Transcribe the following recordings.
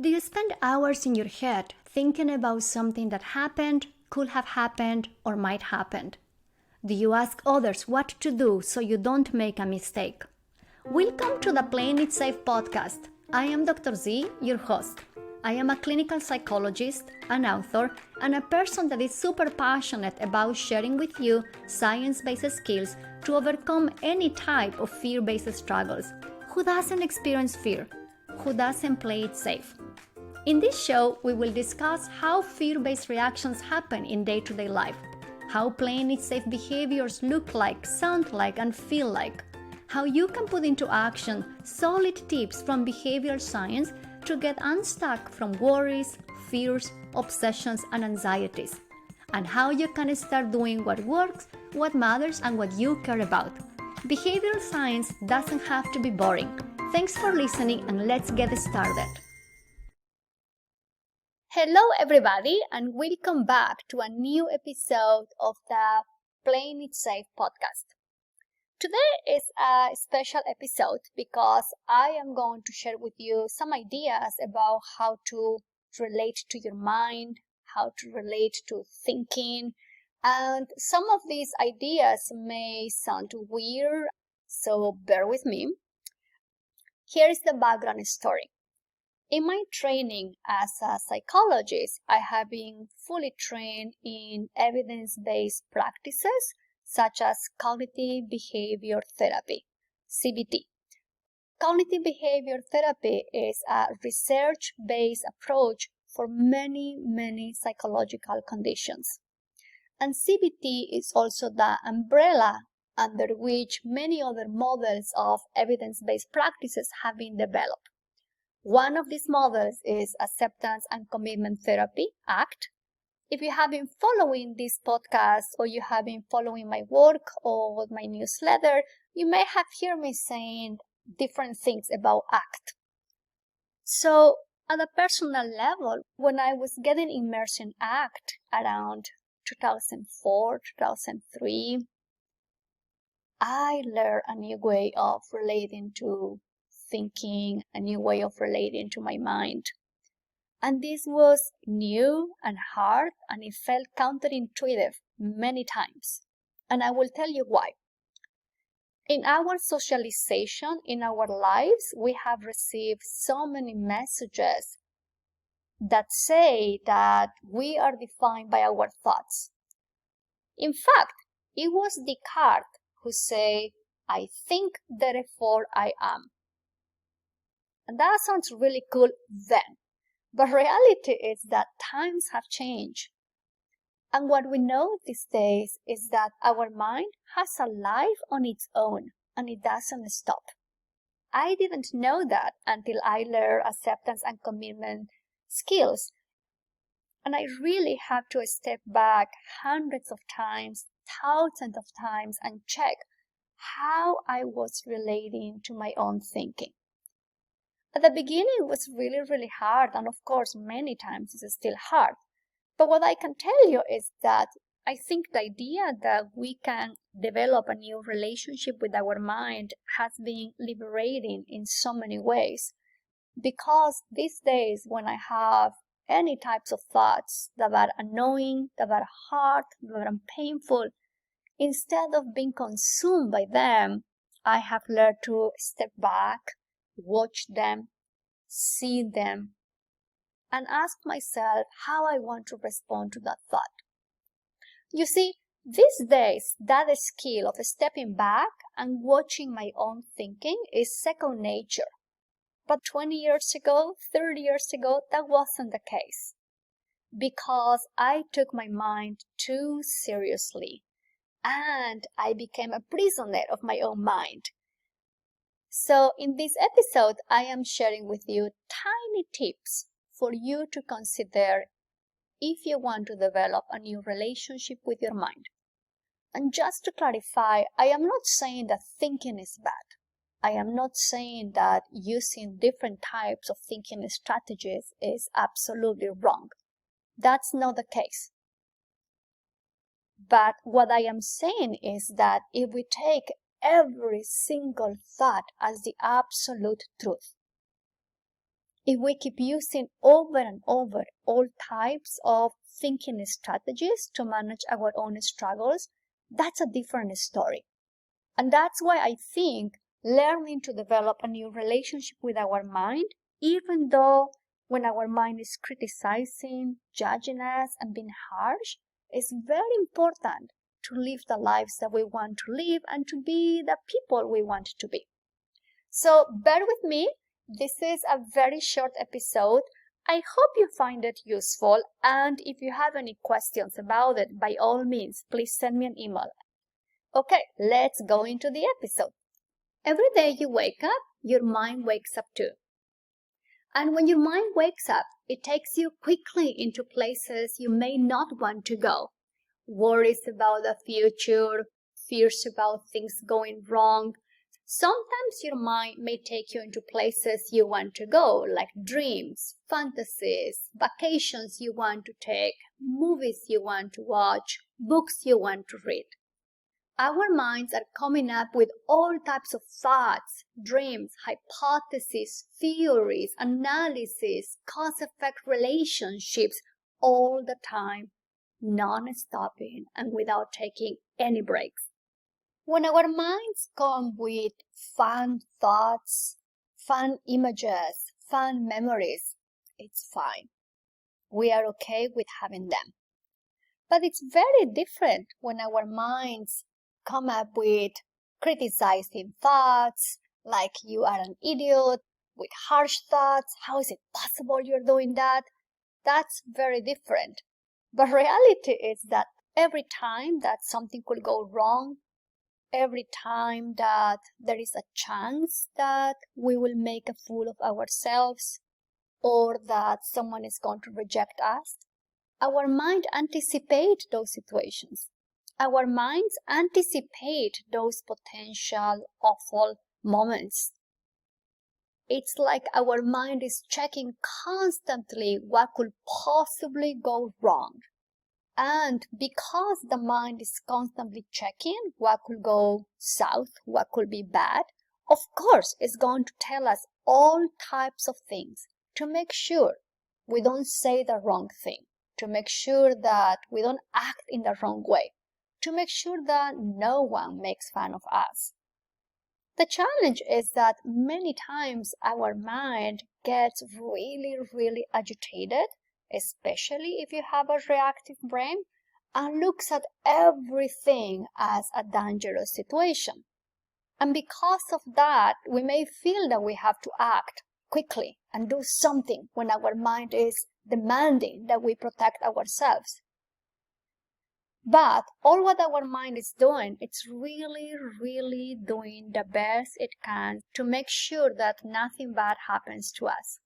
Do you spend hours in your head thinking about something that happened, could have happened, or might happen? Do you ask others what to do so you don't make a mistake? Welcome to the Playing It Safe podcast. I am Dr. Z, your host. I am a clinical psychologist, an author, and a person that is super passionate about sharing with you science-based skills to overcome any type of fear-based struggles. Who doesn't experience fear? Who doesn't play it safe? In this show, we will discuss how fear-based reactions happen in day-to-day life, how playing it safe behaviors look like, sound like, and feel like, how you can put into action solid tips from behavioral science to get unstuck from worries, fears, obsessions, and anxieties, and how you can start doing what works, what matters, and what you care about. Behavioral science doesn't have to be boring. Thanks for listening, and let's get started. Hello everybody, and welcome back to a new episode of the Playing It Safe podcast. Today is a special episode because I am going to share with you some ideas about how to relate to your mind, how to relate to thinking, and some of these ideas may sound weird, so bear with me. Here is the background story. In my training as a psychologist, I have been fully trained in evidence-based practices such as cognitive behavior therapy, CBT. Cognitive behavior therapy is a research-based approach for many psychological conditions. And CBT is also the umbrella under which many other models of evidence-based practices have been developed. One of these models is acceptance and commitment therapy, ACT. If you have been following this podcast or you have been following my work or my newsletter, you may have heard me saying different things about ACT. So at a personal level, when I was getting immersed in ACT around 2004, 2003, I learned a new way of relating to thinking, a new way of relating to my mind. And this was new and hard, and it felt counterintuitive many times. And I will tell you why. In our socialization, in our lives, we have received so many messages that say that we are defined by our thoughts. In fact, it was Descartes who said, "I think, therefore I am." And that sounds really cool then. But reality is that times have changed. And what we know these days is that our mind has a life on its own and it doesn't stop. I didn't know that until I learned acceptance and commitment skills. And I really had to step back hundreds of times, thousands of times, and check how I was relating to my own thinking. At the beginning, it was really hard, and of course, many times it's still hard. But what I can tell you is that I think the idea that we can develop a new relationship with our mind has been liberating in so many ways. Because these days, when I have any types of thoughts that are annoying, that are hard, that are painful, instead of being consumed by them, I have learned to step back, watch them, see them, and ask myself how I want to respond to that thought. You see, these days, that skill of stepping back and watching my own thinking is second nature. But 20 years ago, 30 years ago, that wasn't the case. Because I took my mind too seriously, and I became a prisoner of my own mind. So in this episode, I am sharing with you tiny tips for you to consider if you want to develop a new relationship with your mind. And just to clarify, I am not saying that thinking is bad. I am not saying that using different types of thinking strategies is absolutely wrong. That's not the case. But what I am saying is that if we take every single thought as the absolute truth, If we keep using over and over all types of thinking strategies to manage our own struggles, that's a different story. And that's why I think learning to develop a new relationship with our mind, even though when our mind is criticizing, judging us, and being harsh, is very important to live the lives that we want to live and to be the people we want to be. So bear with me. This is a very short episode. I hope you find it useful, and if you have any questions about it, by all means, please send me an email. Okay, let's go into the episode. Every day you wake up, your mind wakes up too. And when your mind wakes up, it takes you quickly into places you may not want to go. Worries about the future, fears about things going wrong. Sometimes your mind may take you into places you want to go, like dreams, fantasies, vacations you want to take, movies you want to watch, books you want to read. Our minds are coming up with all types of thoughts, dreams, hypotheses, theories, analysis, cause-effect relationships all the time, non-stopping and without taking any breaks. When our minds come with fun thoughts, fun images, fun memories, it's fine. We are okay with having them. But it's very different when our minds come up with criticizing thoughts, like you are an idiot, with harsh thoughts, how is it possible you're doing that? That's very different. But reality is that every time that something could go wrong, every time that there is a chance that we will make a fool of ourselves or that someone is going to reject us, our mind anticipates those situations. Our minds anticipate those potential awful moments. It's like our mind is checking constantly what could possibly go wrong. And because the mind is constantly checking what could go south, what could be bad, of course it's going to tell us all types of things to make sure we don't say the wrong thing, to make sure that we don't act in the wrong way, to make sure that no one makes fun of us. The challenge is that many times our mind gets really, really agitated, especially if you have a reactive brain, and looks at everything as a dangerous situation. And because of that, we may feel that we have to act quickly and do something when our mind is demanding that we protect ourselves. But all what our mind is doing, it's really, really doing the best it can to make sure that nothing bad happens to us.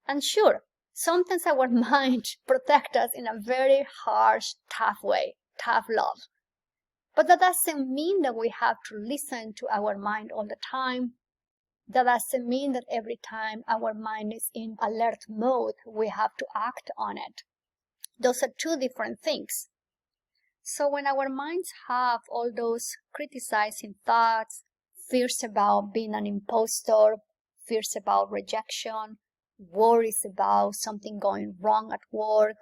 And sure, sometimes our mind protects us in a very harsh, tough way, tough love. But that doesn't mean that we have to listen to our mind all the time. That doesn't mean that every time our mind is in alert mode, we have to act on it. Those are two different things. So when our minds have all those criticizing thoughts, fears about being an imposter, fears about rejection, worries about something going wrong at work,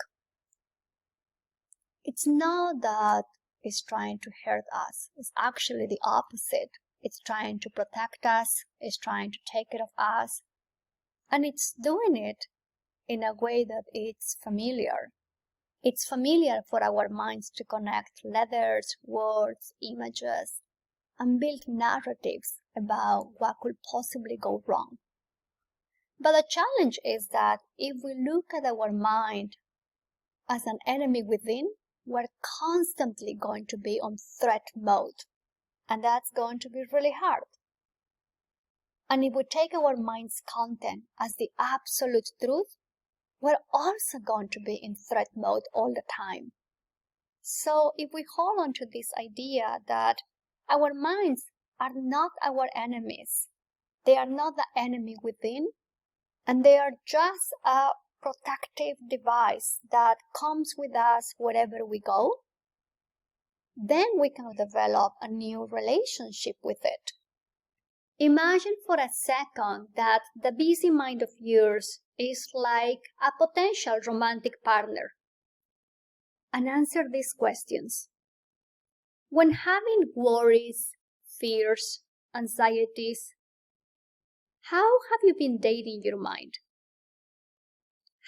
it's not that it's trying to hurt us. It's actually the opposite. It's trying to protect us. It's trying to take care of us. And it's doing it in a way that it's familiar. It's familiar for our minds to connect letters, words, images, and build narratives about what could possibly go wrong. But the challenge is that if we look at our mind as an enemy within, we're constantly going to be on threat mode. And that's going to be really hard. And if we take our mind's content as the absolute truth, we're also going to be in threat mode all the time. So if we hold on to this idea that our minds are not our enemies, they are not the enemy within, and they are just a protective device that comes with us wherever we go, then we can develop a new relationship with it. Imagine for a second that the busy mind of yours is like a potential romantic partner. And answer these questions. When having worries, fears, anxieties, how have you been dating your mind?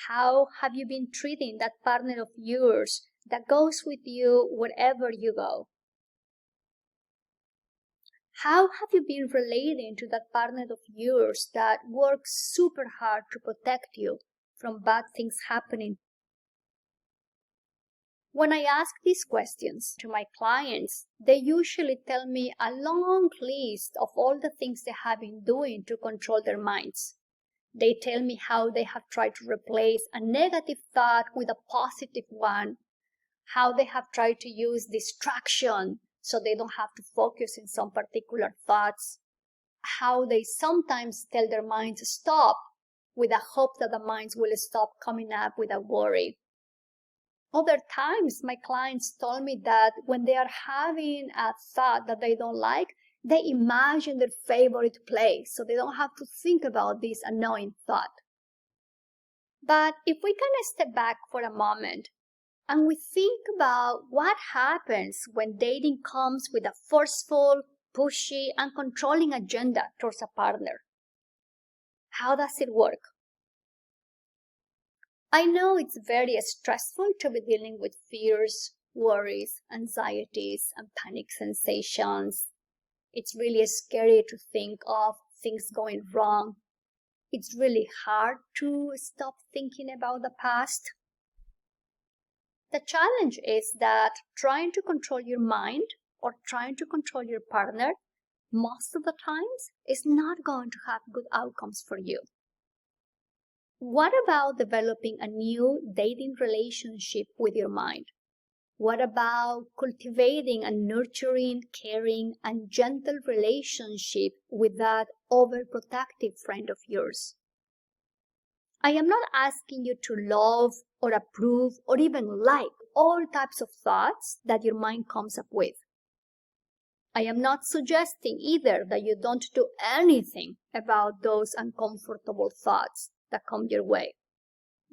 How have you been treating that partner of yours that goes with you wherever you go? How have you been relating to that partner of yours that works super hard to protect you from bad things happening? When I ask these questions to my clients, they usually tell me a long list of all the things they have been doing to control their minds. They tell me how they have tried to replace a negative thought with a positive one, how they have tried to use distraction so they don't have to focus in some particular thoughts, how they sometimes tell their minds to stop with a hope that the minds will stop coming up with a worry. Other times, my clients told me that when they are having a thought that they don't like, they imagine their favorite place so they don't have to think about this annoying thought. But if we can step back for a moment and we think about what happens when dating comes with a forceful, pushy, and controlling agenda towards a partner, how does it work? I know it's very stressful to be dealing with fears, worries, anxieties, and panic sensations. It's really scary to think of things going wrong. It's really hard to stop thinking about the past. The challenge is that trying to control your mind or trying to control your partner most of the times is not going to have good outcomes for you. What about developing a new dating relationship with your mind? What about cultivating a nurturing, caring, and gentle relationship with that overprotective friend of yours? I am not asking you to love or approve or even like all types of thoughts that your mind comes up with. I am not suggesting either that you don't do anything about those uncomfortable thoughts that come your way.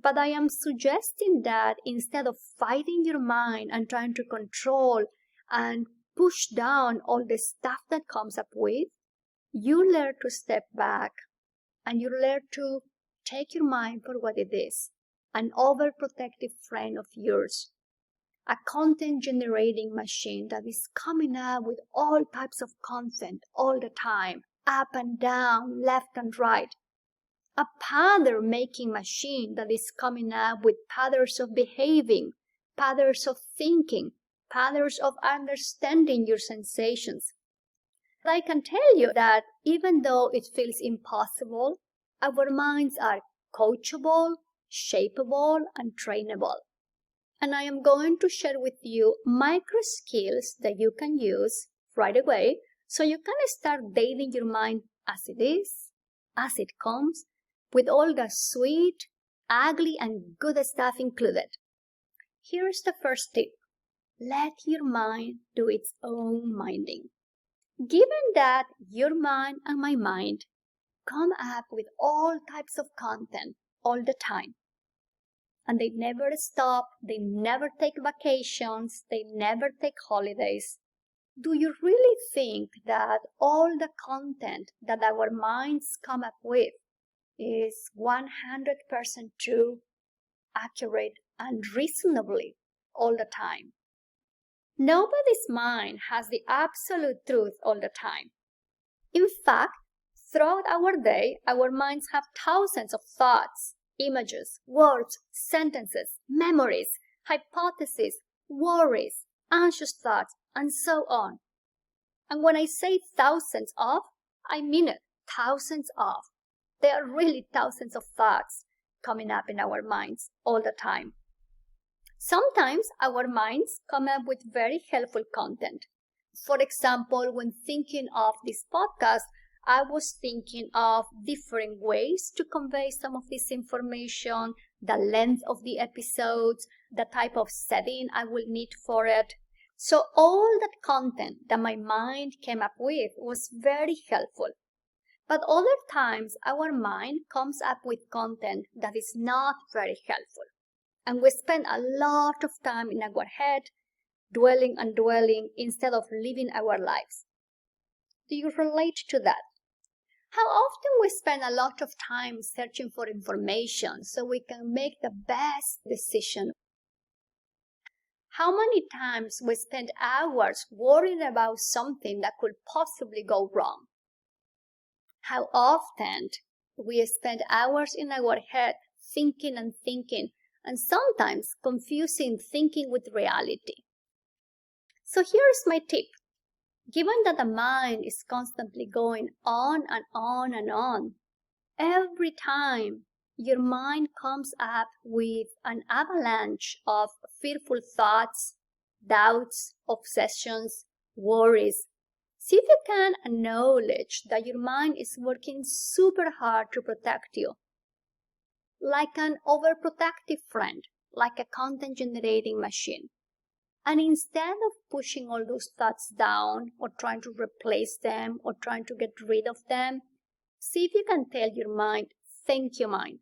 But I am suggesting that instead of fighting your mind and trying to control and push down all the stuff that comes up with, you learn to step back and you learn to take your mind for what it is, an overprotective friend of yours, a content generating machine that is coming up with all types of content all the time, up and down, left and right. A pattern making machine that is coming up with patterns of behaving, patterns of thinking, patterns of understanding your sensations. But I can tell you that even though it feels impossible, our minds are coachable, shapeable, and trainable. And I am going to share with you micro skills that you can use right away so you can start dating your mind as it is, as it comes, with all the sweet, ugly, and good stuff included. Here's the first tip. Let your mind do its own minding. Given that your mind and my mind come up with all types of content all the time, and they never stop, they never take vacations, they never take holidays, do you really think that all the content that our minds come up with is 100% true, accurate, and reasonably all the time? Nobody's mind has the absolute truth all the time. In fact, throughout our day, our minds have thousands of thoughts, images, words, sentences, memories, hypotheses, worries, anxious thoughts, and so on. And when I say thousands of, I mean it, thousands of. There are really thousands of thoughts coming up in our minds all the time. Sometimes our minds come up with very helpful content. For example, when thinking of this podcast, I was thinking of different ways to convey some of this information, the length of the episodes, the type of setting I will need for it. So all that content that my mind came up with was very helpful. But other times, our mind comes up with content that is not very helpful. And we spend a lot of time in our head, dwelling and dwelling instead of living our lives. Do you relate to that? How often we spend a lot of time searching for information so we can make the best decision? How many times we spend hours worrying about something that could possibly go wrong? How often we spend hours in our head thinking and sometimes confusing thinking with reality. So here's my tip. Given that the mind is constantly going on and on and on, every time your mind comes up with an avalanche of fearful thoughts, doubts, obsessions, worries, see if you can acknowledge that your mind is working super hard to protect you. Like an overprotective friend, like a content generating machine. And instead of pushing all those thoughts down or trying to replace them or trying to get rid of them, see if you can tell your mind, thank you, mind.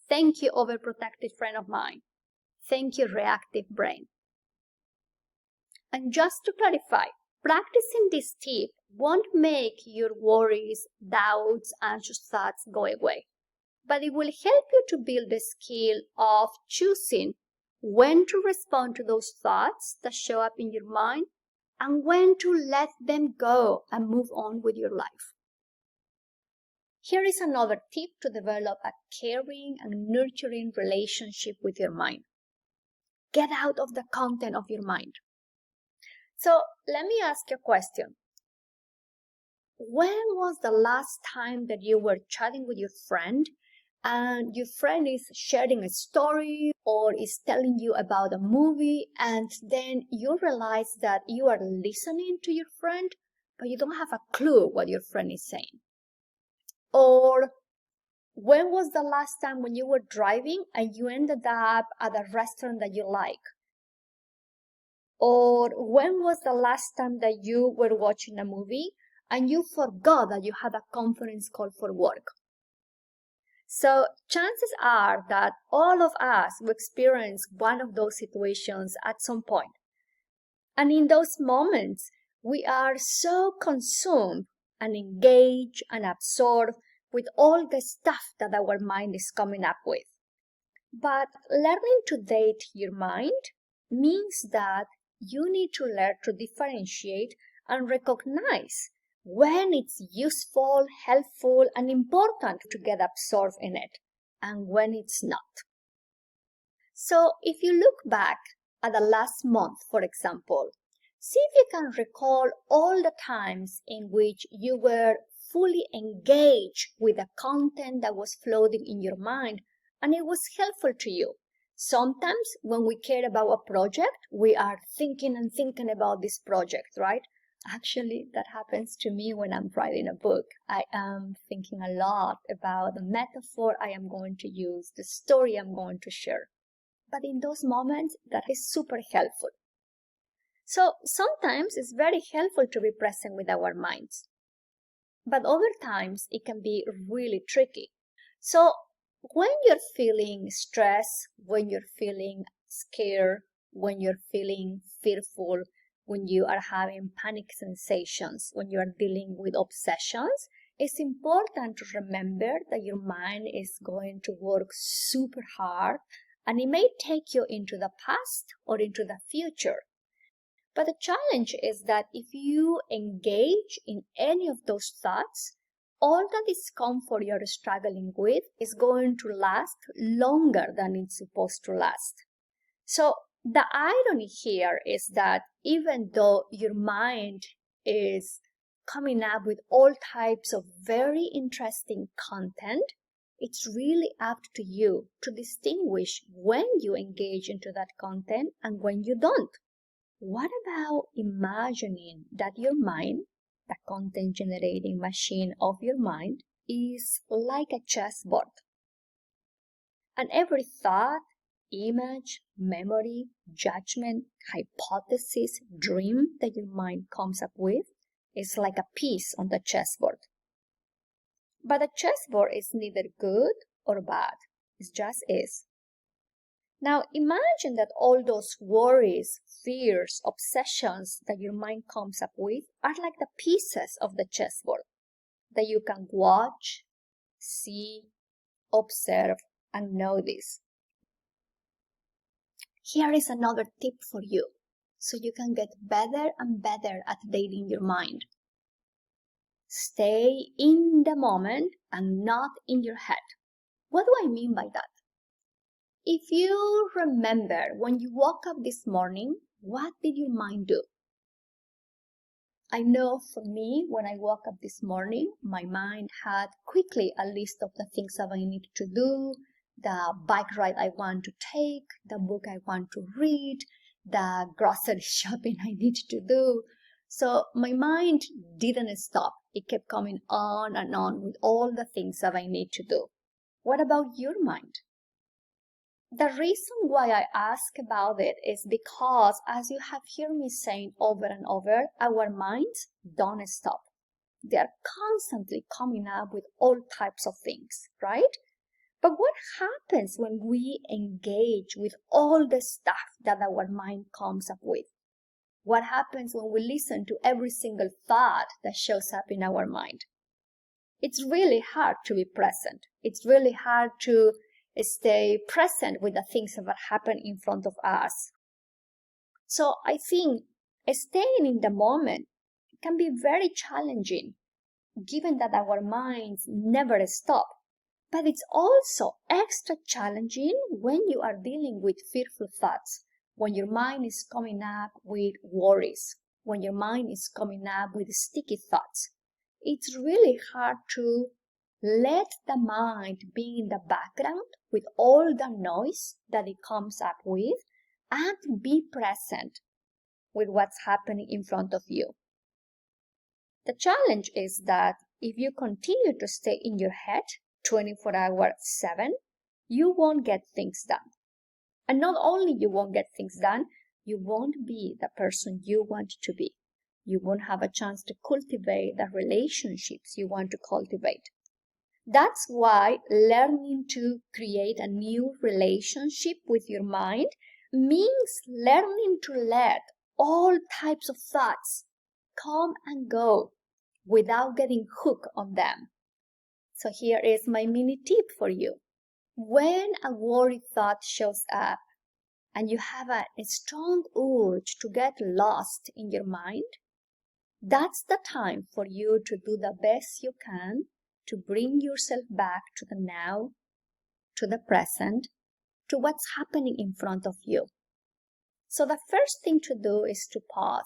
Thank you, overprotective friend of mine. Thank you, reactive brain. And just to clarify, practicing this tip won't make your worries, doubts, anxious thoughts go away. But it will help you to build the skill of choosing when to respond to those thoughts that show up in your mind and when to let them go and move on with your life. Here is another tip to develop a caring and nurturing relationship with your mind. Get out of the content of your mind. So let me ask you a question. When was the last time that you were chatting with your friend and your friend is sharing a story or is telling you about a movie, and then you realize that you are listening to your friend, but you don't have a clue what your friend is saying? Or when was the last time when you were driving and you ended up at a restaurant that you like? Or when was the last time that you were watching a movie and you forgot that you had a conference call for work? So chances are that all of us will experience one of those situations at some point. And in those moments, we are so consumed and engaged and absorbed with all the stuff that our mind is coming up with. But learning to date your mind means that you need to learn to differentiate and recognize when it's useful, helpful, and important to get absorbed in it, and when it's not. So if you look back at the last month, for example, see if you can recall all the times in which you were fully engaged with the content that was floating in your mind and it was helpful to you. Sometimes when we care about a project, we are thinking about this project, right? Actually, that happens to me when I'm writing a book. I am thinking a lot about the metaphor I am going to use, the story I'm going to share. But in those moments, that is super helpful. So sometimes it's very helpful to be present with our minds. But other times it can be really tricky. So when you're feeling stress, when you're feeling scared, when you're feeling fearful, when you are having panic sensations, when you are dealing with obsessions, it's important to remember that your mind is going to work super hard and it may take you into the past or into the future. But the challenge is that if you engage in any of those thoughts, all the discomfort you're struggling with is going to last longer than it's supposed to last. So the irony here is that even though your mind is coming up with all types of very interesting content, it's really up to you to distinguish when you engage into that content and when you don't. What about imagining that your mind, the content generating machine of your mind, is like a chessboard? And every thought, image, memory, judgment, hypothesis, dream that your mind comes up with is like a piece on the chessboard. But a chessboard is neither good or bad. It just is. Now imagine that all those worries, fears, obsessions that your mind comes up with are like the pieces of the chessboard that you can watch, see, observe, and notice. Here is another tip for you, so you can get better and better at dating your mind. Stay in the moment and not in your head. What do I mean by that? If you remember when you woke up this morning, what did your mind do? I know for me, when I woke up this morning, my mind had quickly a list of the things that I need to do, the bike ride I want to take, the book I want to read, the grocery shopping I need to do. So my mind didn't stop. It kept coming on and on with all the things that I need to do. What about your mind? The reason why I ask about it is because, as you have heard me saying over and over, our minds don't stop. They are constantly coming up with all types of things, right? But what happens when we engage with all the stuff that our mind comes up with? What happens when we listen to every single thought that shows up in our mind? It's really hard to be present. It's really hard to stay present with the things that happen in front of us. So I think staying in the moment can be very challenging, given that our minds never stop. But it's also extra challenging when you are dealing with fearful thoughts, when your mind is coming up with worries, when your mind is coming up with sticky thoughts. It's really hard to let the mind be in the background with all the noise that it comes up with and be present with what's happening in front of you. The challenge is that if you continue to stay in your head 24 hours 7, you won't get things done. And not only you won't get things done, you won't be the person you want to be. You won't have a chance to cultivate the relationships you want to cultivate. That's why learning to create a new relationship with your mind means learning to let all types of thoughts come and go without getting hooked on them. So here is my mini tip for you. When a worry thought shows up and you have a strong urge to get lost in your mind, that's the time for you to do the best you can to bring yourself back to the now, to the present, to what's happening in front of you. So the first thing to do is to pause,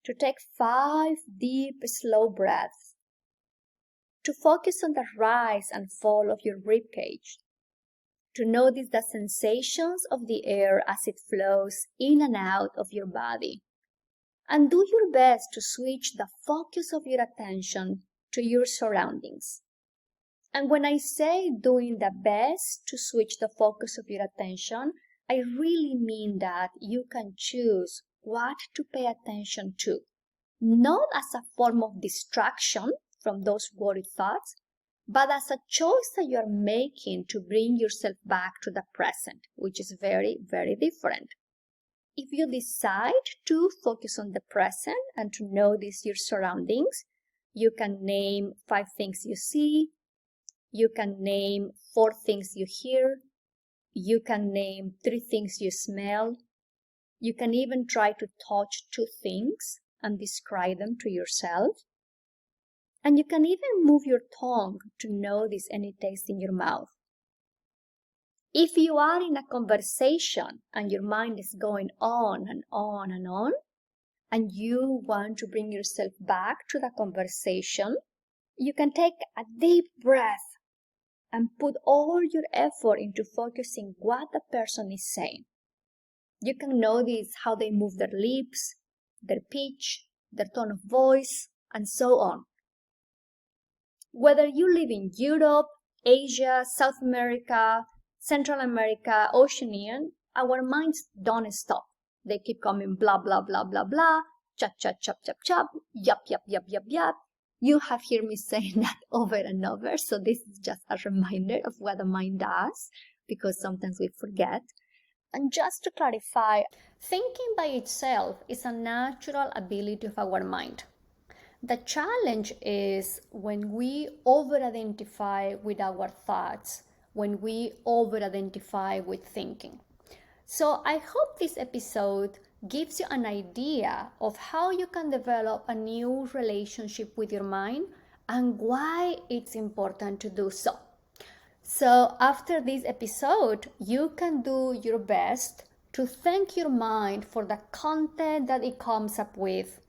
to take 5 deep, slow breaths, to focus on the rise and fall of your ribcage, to notice the sensations of the air as it flows in and out of your body, and do your best to switch the focus of your attention to your surroundings. And when I say doing the best to switch the focus of your attention, I really mean that you can choose what to pay attention to, not as a form of distraction from those worried thoughts, but as a choice that you are making to bring yourself back to the present, which is very, very different. If you decide to focus on the present and to notice your surroundings, you can name 5 things you see, you can name 4 things you hear, you can name 3 things you smell, you can even try to touch 2 things and describe them to yourself, and you can even move your tongue to notice any taste in your mouth. If you are in a conversation and your mind is going on and on and on, and you want to bring yourself back to the conversation, you can take a deep breath and put all your effort into focusing what the person is saying. You can notice how they move their lips, their pitch, their tone of voice, and so on. Whether you live in Europe, Asia, South America, Central America, Oceania, our minds don't stop. They keep coming blah, blah, blah, blah, blah, chop, chop, chop, chop, chop, yup, yup, yup, yup, yup. You have heard me saying that over and over, so this is just a reminder of what the mind does, because sometimes we forget. And just to clarify, thinking by itself is a natural ability of our mind. The challenge is when we over-identify with our thoughts, when we over-identify with thinking. So I hope this episode gives you an idea of how you can develop a new relationship with your mind and why it's important to do so. So after this episode, you can do your best to thank your mind for the content that it comes up with.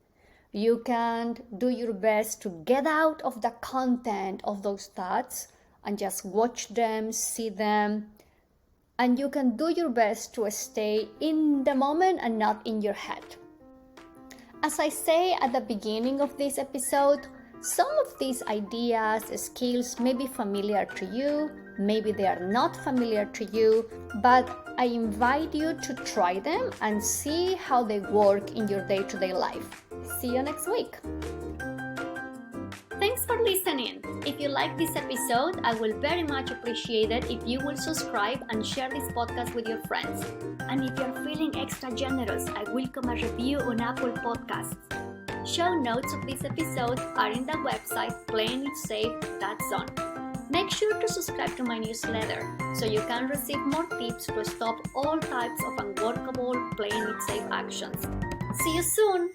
You can do your best to get out of the content of those thoughts and just watch them, see them. And you can do your best to stay in the moment and not in your head. As I say at the beginning of this episode, some of these ideas, skills may be familiar to you, maybe they are not familiar to you, but I invite you to try them and see how they work in your day-to-day life. See you next week. Thanks for listening. If you like this episode, I will very much appreciate it if you will subscribe and share this podcast with your friends. And if you're feeling extra generous, I welcome a review on Apple Podcasts. Show notes of this episode are in the website playingitsafe.zone. Make sure to subscribe to my newsletter so you can receive more tips to stop all types of unworkable playing it safe actions. See you soon!